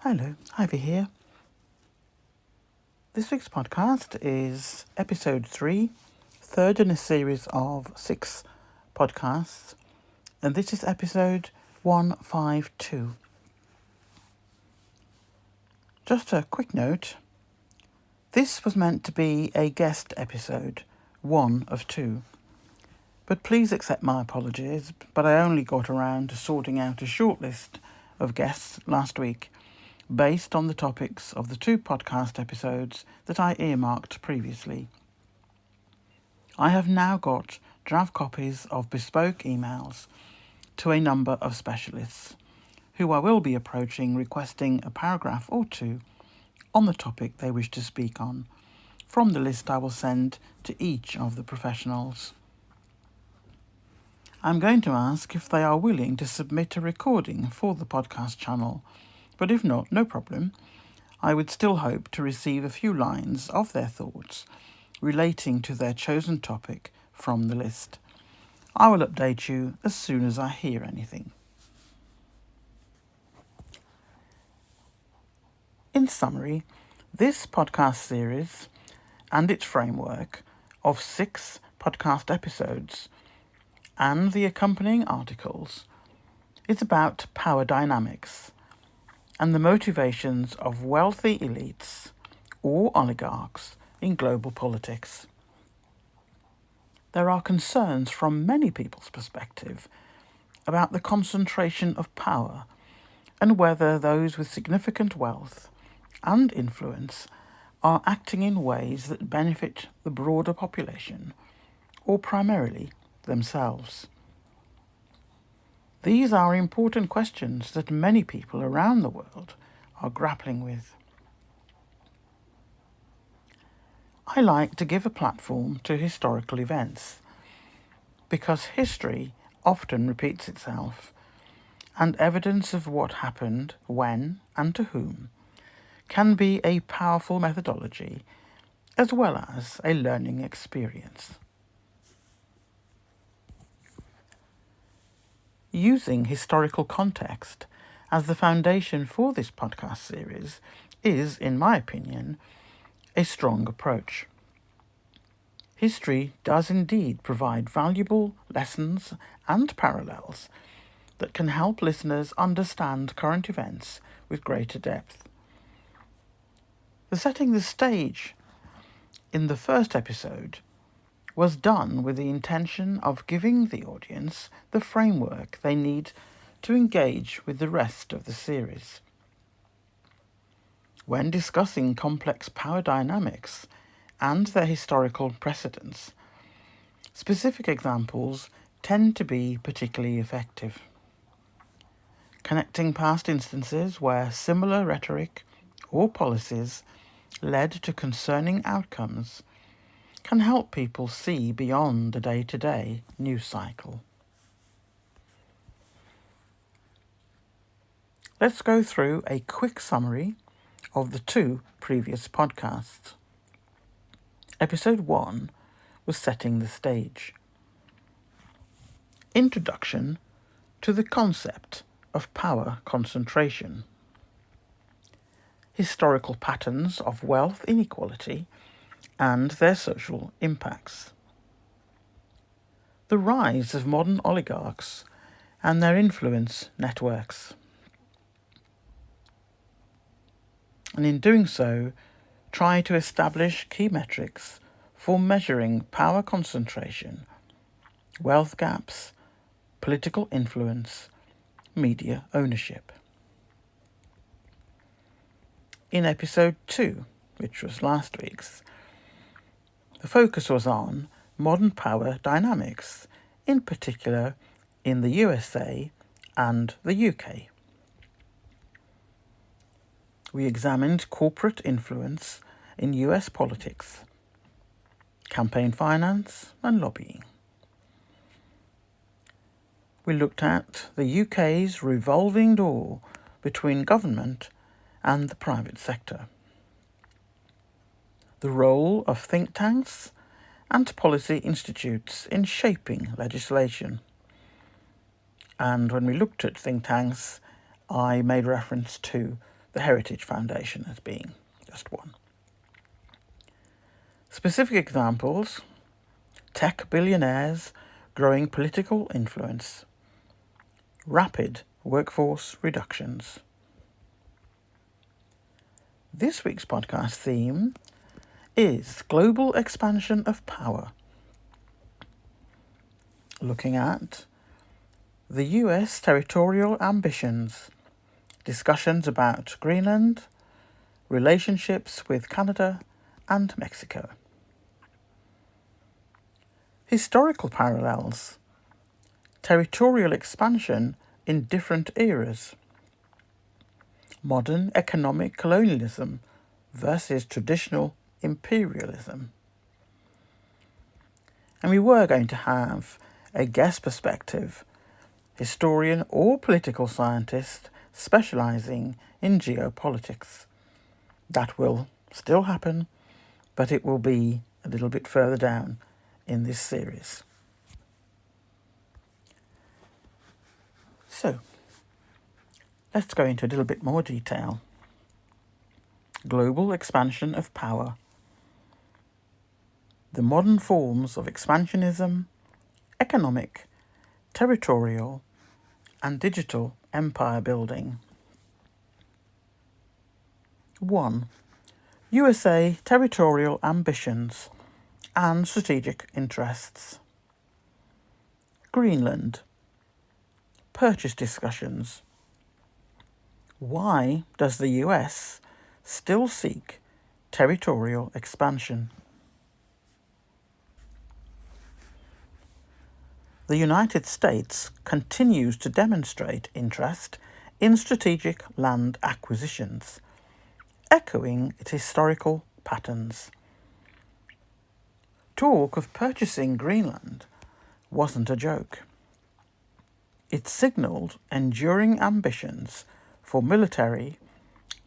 Hello, Ivy here. This week's podcast is episode 3, third in a series of 6 podcasts, and this is episode 152. Just a quick note, this was meant to be a guest episode, 1 of 2, but please accept my apologies, but I only got around to sorting out a short list of guests last week, based on the topics of the 2 podcast episodes that I earmarked previously. I have now got draft copies of bespoke emails to a number of specialists, who I will be approaching requesting a paragraph or 2 on the topic they wish to speak on, from the list I will send to each of the professionals. I'm going to ask if they are willing to submit a recording for the podcast channel, but if not, no problem. I would still hope to receive a few lines of their thoughts relating to their chosen topic from the list. I will update you as soon as I hear anything. In summary, this podcast series and its framework of 6 podcast episodes and the accompanying articles is about power dynamics and the motivations of wealthy elites or oligarchs in global politics. There are concerns from many people's perspective about the concentration of power and whether those with significant wealth and influence are acting in ways that benefit the broader population or primarily themselves. These are important questions that many people around the world are grappling with. I like to give a platform to historical events because history often repeats itself, and evidence of what happened, when, and to whom can be a powerful methodology as well as a learning experience. Using historical context as the foundation for this podcast series is, in my opinion, a strong approach. History does indeed provide valuable lessons and parallels that can help listeners understand current events with greater depth. The setting the stage in the first episode was done with the intention of giving the audience the framework they need to engage with the rest of the series. When discussing complex power dynamics and their historical precedents, specific examples tend to be particularly effective. Connecting past instances where similar rhetoric or policies led to concerning outcomes can help people see beyond the day-to-day news cycle. Let's go through a quick summary of the 2 previous podcasts. Episode 1 was setting the stage. Introduction to the concept of power concentration. Historical patterns of wealth inequality and their social impacts. The rise of modern oligarchs and their influence networks. And in doing so, try to establish key metrics for measuring power concentration, wealth gaps, political influence, media ownership. In episode 2, which was last week's, the focus was on modern power dynamics, in particular in the USA and the UK. We examined corporate influence in US politics, campaign finance and lobbying. We looked at the UK's revolving door between government and the private sector. The role of think tanks and policy institutes in shaping legislation. And when we looked at think tanks, I made reference to the Heritage Foundation as being just one. Specific examples: tech billionaires growing political influence, rapid workforce reductions. This week's podcast theme is global expansion of power, looking at the US territorial ambitions, discussions about Greenland, relationships with Canada and Mexico. Historical parallels, territorial expansion in different eras, modern economic colonialism versus traditional imperialism. And we were going to have a guest perspective, historian or political scientist specialising in geopolitics. That will still happen, but it will be a little bit further down in this series. So, let's go into a little bit more detail. Global expansion of power. The modern forms of expansionism, economic, territorial, and digital empire building. 1. USA territorial ambitions and strategic interests. Greenland. Purchase discussions. Why does the US still seek territorial expansion? The United States continues to demonstrate interest in strategic land acquisitions, echoing its historical patterns. Talk of purchasing Greenland wasn't a joke. It signalled enduring ambitions for military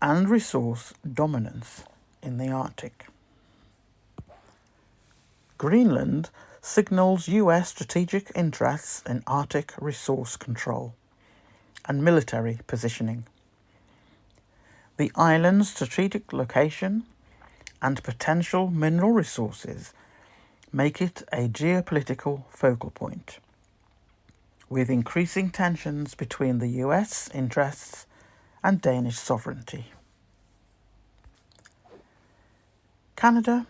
and resource dominance in the Arctic. Greenland signals US strategic interests in Arctic resource control and military positioning. The island's strategic location and potential mineral resources make it a geopolitical focal point, with increasing tensions between the US interests and Danish sovereignty. Canada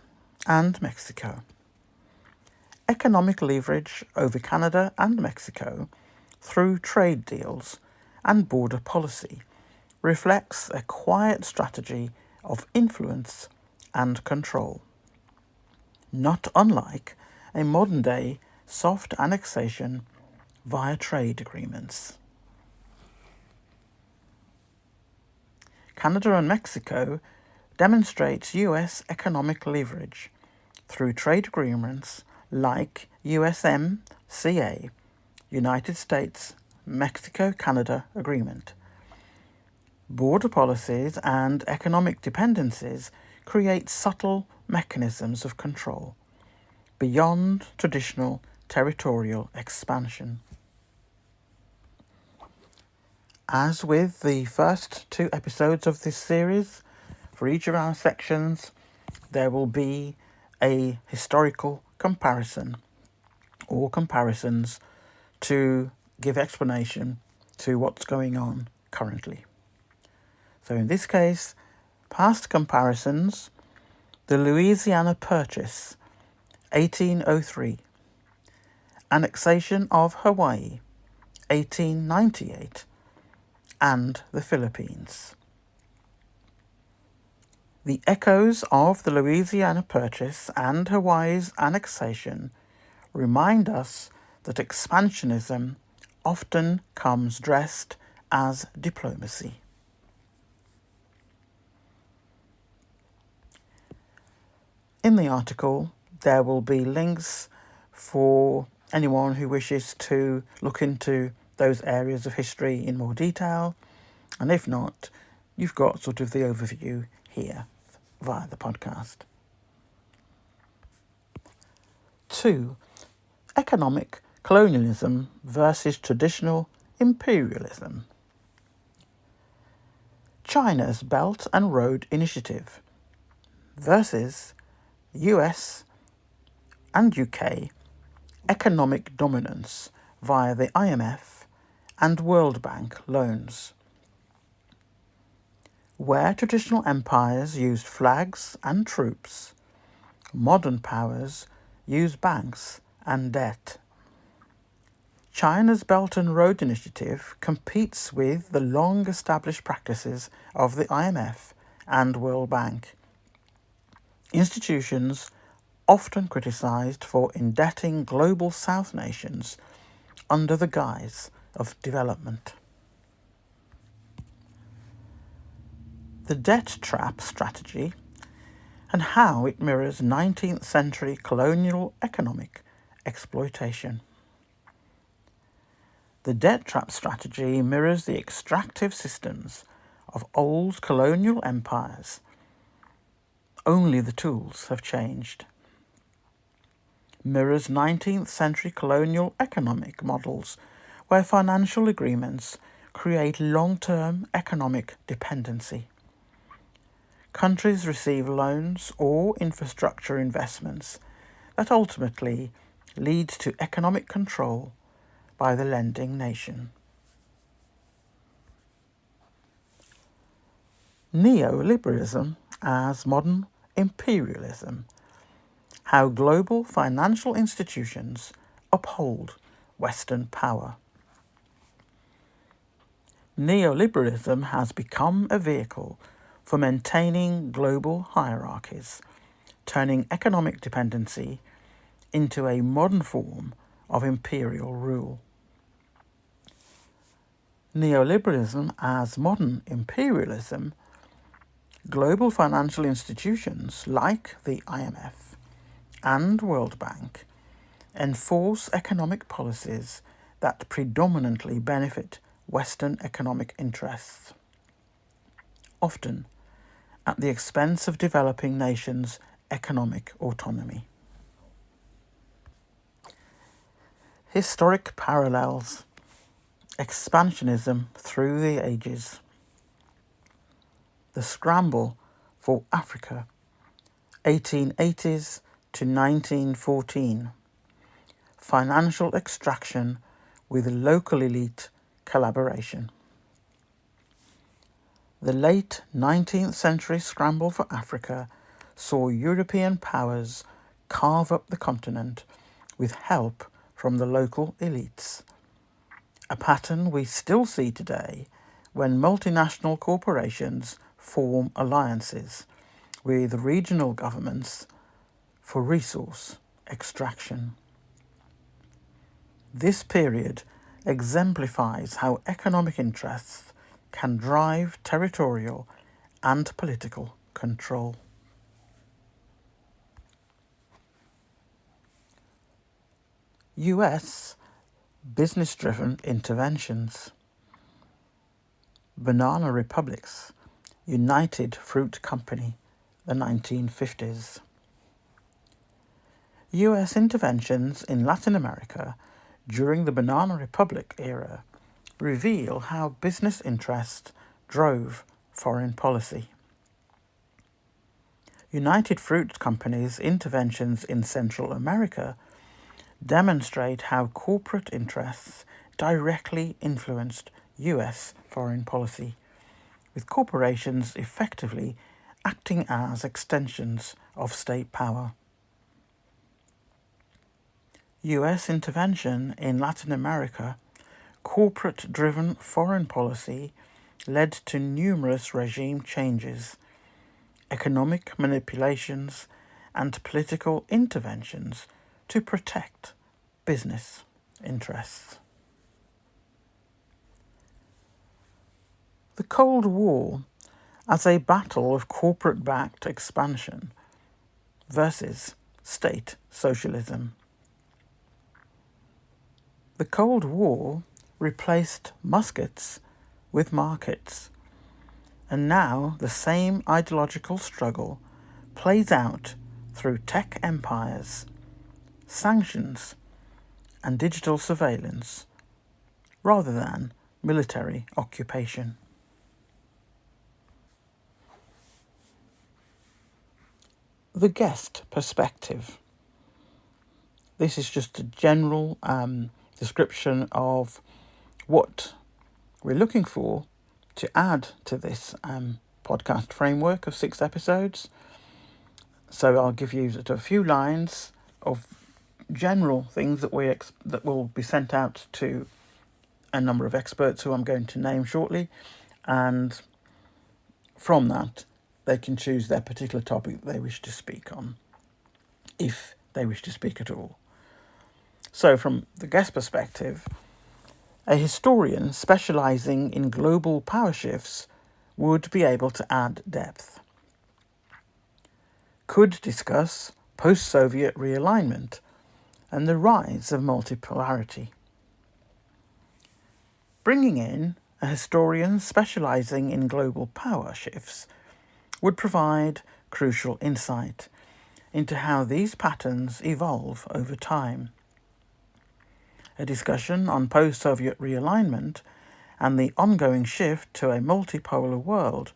and Mexico. Economic leverage over Canada and Mexico through trade deals and border policy reflects a quiet strategy of influence and control, not unlike a modern-day soft annexation via trade agreements. Canada and Mexico demonstrates US economic leverage through trade agreements like USMCA, United States-Mexico-Canada Agreement. Border policies and economic dependencies create subtle mechanisms of control beyond traditional territorial expansion. As with the first 2 episodes of this series, for each of our sections, there will be a historical comparison or comparisons to give explanation to what's going on currently. So in this case, past comparisons: the Louisiana Purchase, 1803, annexation of Hawaii, 1898, and the Philippines. The echoes of the Louisiana Purchase and Hawaii's annexation remind us that expansionism often comes dressed as diplomacy. In the article, there will be links for anyone who wishes to look into those areas of history in more detail, and if not, you've got sort of the overview here via the podcast. 2. Economic colonialism versus traditional imperialism. China's Belt and Road Initiative versus US and UK economic dominance via the IMF and World Bank loans. Where traditional empires used flags and troops, modern powers use banks and debt. China's Belt and Road Initiative competes with the long-established practices of the IMF and World Bank, institutions often criticised for indebting global South nations under the guise of development. The debt trap strategy and how it mirrors 19th century colonial economic exploitation. The debt trap strategy mirrors the extractive systems of old colonial empires. Only the tools have changed. Mirrors 19th century colonial economic models where financial agreements create long-term economic dependency. Countries receive loans or infrastructure investments that ultimately lead to economic control by the lending nation. Neoliberalism as modern imperialism. How global financial institutions uphold Western power. Neoliberalism has become a vehicle for maintaining global hierarchies, turning economic dependency into a modern form of imperial rule. Neoliberalism as modern imperialism. Global financial institutions like the IMF and World Bank enforce economic policies that predominantly benefit Western economic interests, often at the expense of developing nations' economic autonomy. Historic parallels. Expansionism through the ages. The scramble for Africa, 1880s to 1914. Financial extraction with local elite collaboration. The late 19th century scramble for Africa saw European powers carve up the continent with help from the local elites, a pattern we still see today when multinational corporations form alliances with regional governments for resource extraction. This period exemplifies how economic interests can drive territorial and political control. US business-driven interventions. Banana republics, United Fruit Company, the 1950s. US interventions in Latin America during the Banana Republic era reveal how business interest drove foreign policy. United Fruit Company's interventions in Central America demonstrate how corporate interests directly influenced US foreign policy, with corporations effectively acting as extensions of state power. US intervention in Latin America, corporate-driven foreign policy led to numerous regime changes, economic manipulations, and political interventions to protect business interests. The Cold War as a battle of corporate-backed expansion versus state socialism. The Cold War replaced muskets with markets, and now the same ideological struggle plays out through tech empires, sanctions, and digital surveillance, rather than military occupation. the guest perspective. This is just a general description of what we're looking for to add to this podcast framework of 6 episodes. So I'll give you a few lines of general things that that will be sent out to a number of experts who I'm going to name shortly, and from that they can choose their particular topic that they wish to speak on, if they wish to speak at all. So from the guest perspective, a historian specialising in global power shifts would be able to add depth. Could discuss post-Soviet realignment and the rise of multipolarity. Bringing in a historian specialising in global power shifts would provide crucial insight into how these patterns evolve over time. A discussion on post-Soviet realignment and the ongoing shift to a multipolar world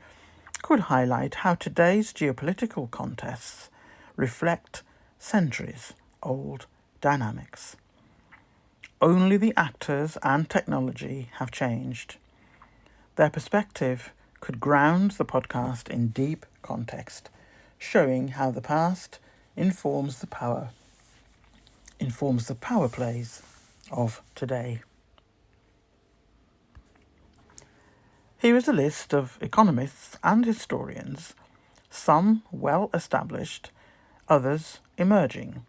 could highlight how today's geopolitical contests reflect centuries-old dynamics. Only the actors and technology have changed. Their perspective could ground the podcast in deep context, showing how the past informs the power plays of today. Here is a list of economists and historians, some well established, others emerging,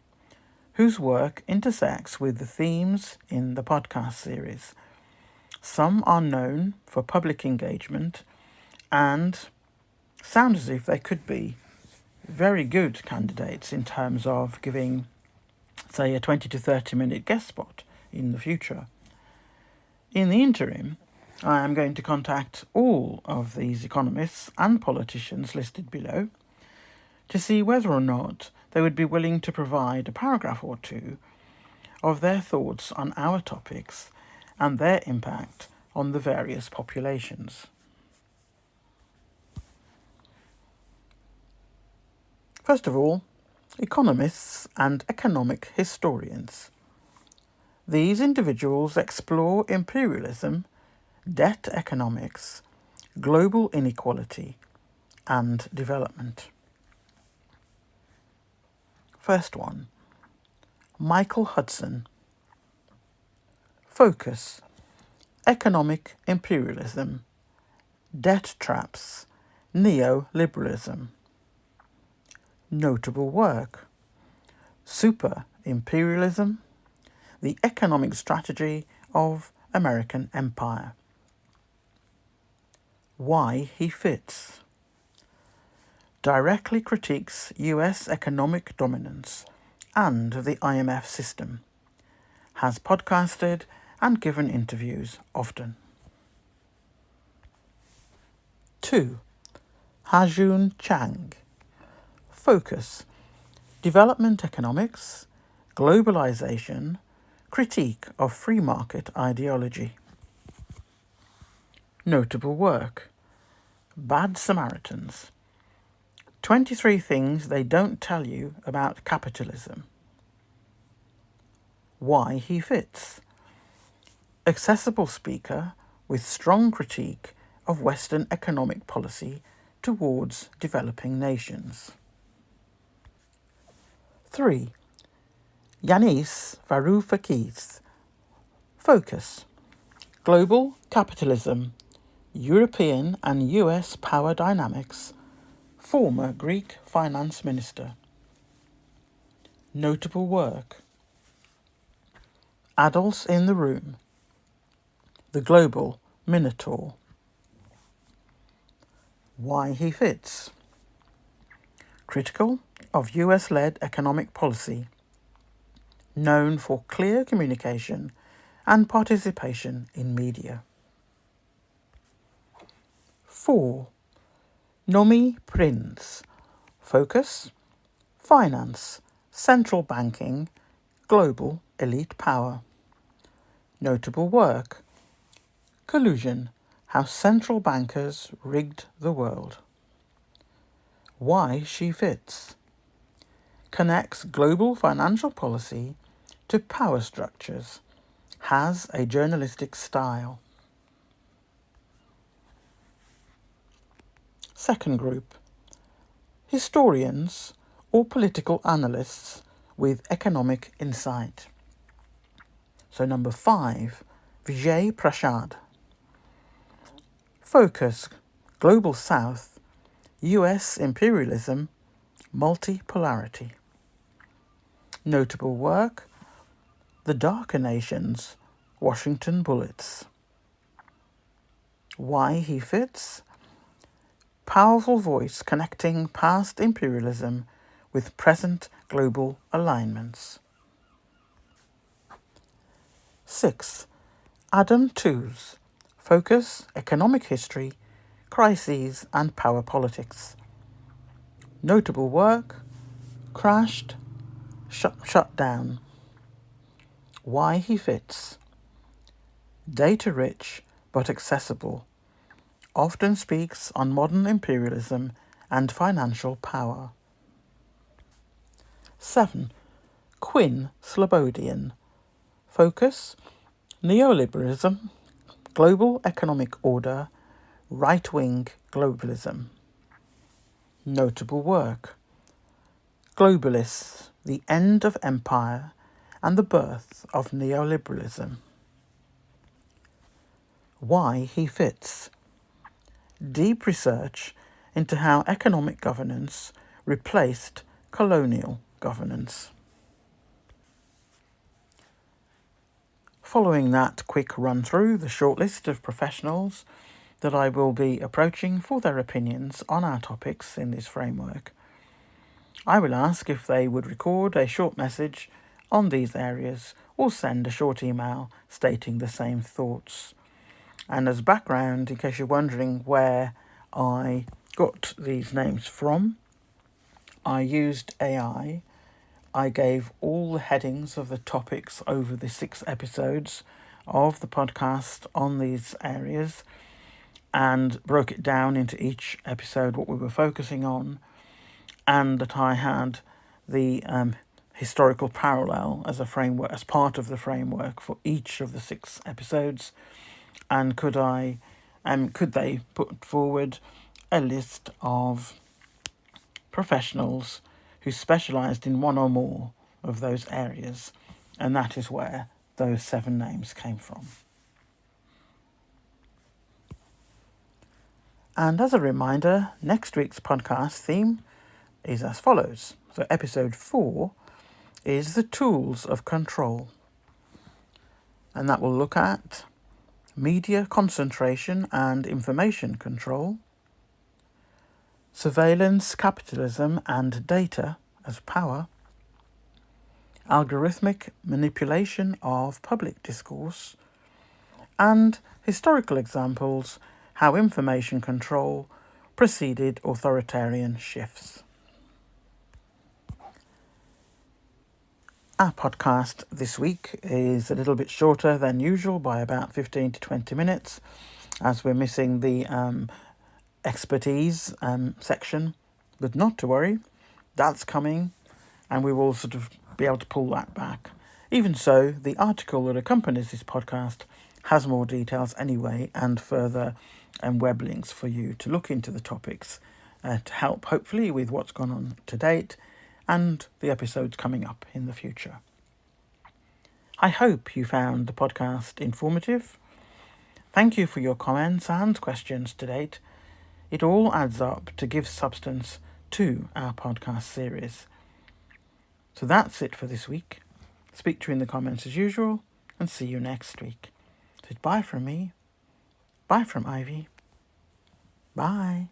whose work intersects with the themes in the podcast series. Some are known for public engagement and sound as if they could be very good candidates in terms of giving, say, a 20 to 30 minute guest spot in the future. In the interim, I am going to contact all of these economists and politicians listed below to see whether or not they would be willing to provide a paragraph or two of their thoughts on our topics and their impact on the various populations. First of all, economists and economic historians. These individuals explore imperialism, debt economics, global inequality, and development. First one, Michael Hudson. Focus: economic imperialism, debt traps, neoliberalism. Notable work: Super Imperialism, the economic strategy of American empire. Why he fits. Directly critiques US economic dominance and the IMF system. Has podcasted and given interviews often. 2. Hajun Chang. Focus: development economics, globalization, critique of free market ideology. Notable work: Bad Samaritans, 23 things they don't tell you about capitalism. Why he fits. Accessible speaker with strong critique of Western economic policy towards developing nations. 3. Yanis Varoufakis. Focus: global capitalism, European and US power dynamics, former Greek finance minister. Notable work: Adults in the Room, The Global Minotaur. Why he fits. Critical of US-led economic policy, known for clear communication and participation in media. 4. Nomi Prince. Focus: finance, central banking, global elite power. Notable work: Collusion: how central bankers rigged the world. Why she fits. connects global financial policy to power structures, has a journalistic style. Second group, historians or political analysts with economic insight. So number 5, Vijay Prashad. Focus, Global South, US imperialism, multipolarity. Notable work, The Darker Nations, Washington Bullets. Why he fits? Powerful voice connecting past imperialism with present global alignments. 6. Adam Tooze. Focus, economic history, crises and power politics. Notable work, Crashed, Shut Down. Why he fits? Data-rich but accessible. Often speaks on modern imperialism and financial power. 7. Quinn Slobodian. Focus, Neoliberalism, global economic order, right-wing globalism. Notable work, Globalists, the End of Empire and the Birth of Neoliberalism. Why he fits? Deep research into how economic governance replaced colonial governance. Following that quick run through the short list of professionals that I will be approaching for their opinions on our topics in this framework, I will ask if they would record a short message on these areas or send a short email stating the same thoughts. And as background, in case you're wondering where I got these names from, I used AI. I gave all the headings of the topics over the 6 episodes of the podcast on these areas and broke it down into each episode what we were focusing on, and that I had the historical parallel as a framework, as part of the framework for each of the 6 episodes. And could they put forward a list of professionals who specialised in one or more of those areas, and that is where those 7 names came from. And as a reminder, next week's podcast theme is as follows. So episode 4 is the tools of control, and that will look at media concentration and information control, surveillance capitalism and data as power, algorithmic manipulation of public discourse, and historical examples how information control preceded authoritarian shifts. Our podcast this week is a little bit shorter than usual by about 15 to 20 minutes, as we're missing the expertise section, but not to worry, that's coming, and we will sort of be able to pull that back. Even so, the article that accompanies this podcast has more details anyway, and further web links for you to look into the topics to help hopefully with what's gone on to date and the episodes coming up in the future. I hope you found the podcast informative. Thank you for your comments and questions to date. It all adds up to give substance to our podcast series. So that's it for this week. Speak to you in the comments as usual, and see you next week. So bye from me. Bye from Ivy. Bye.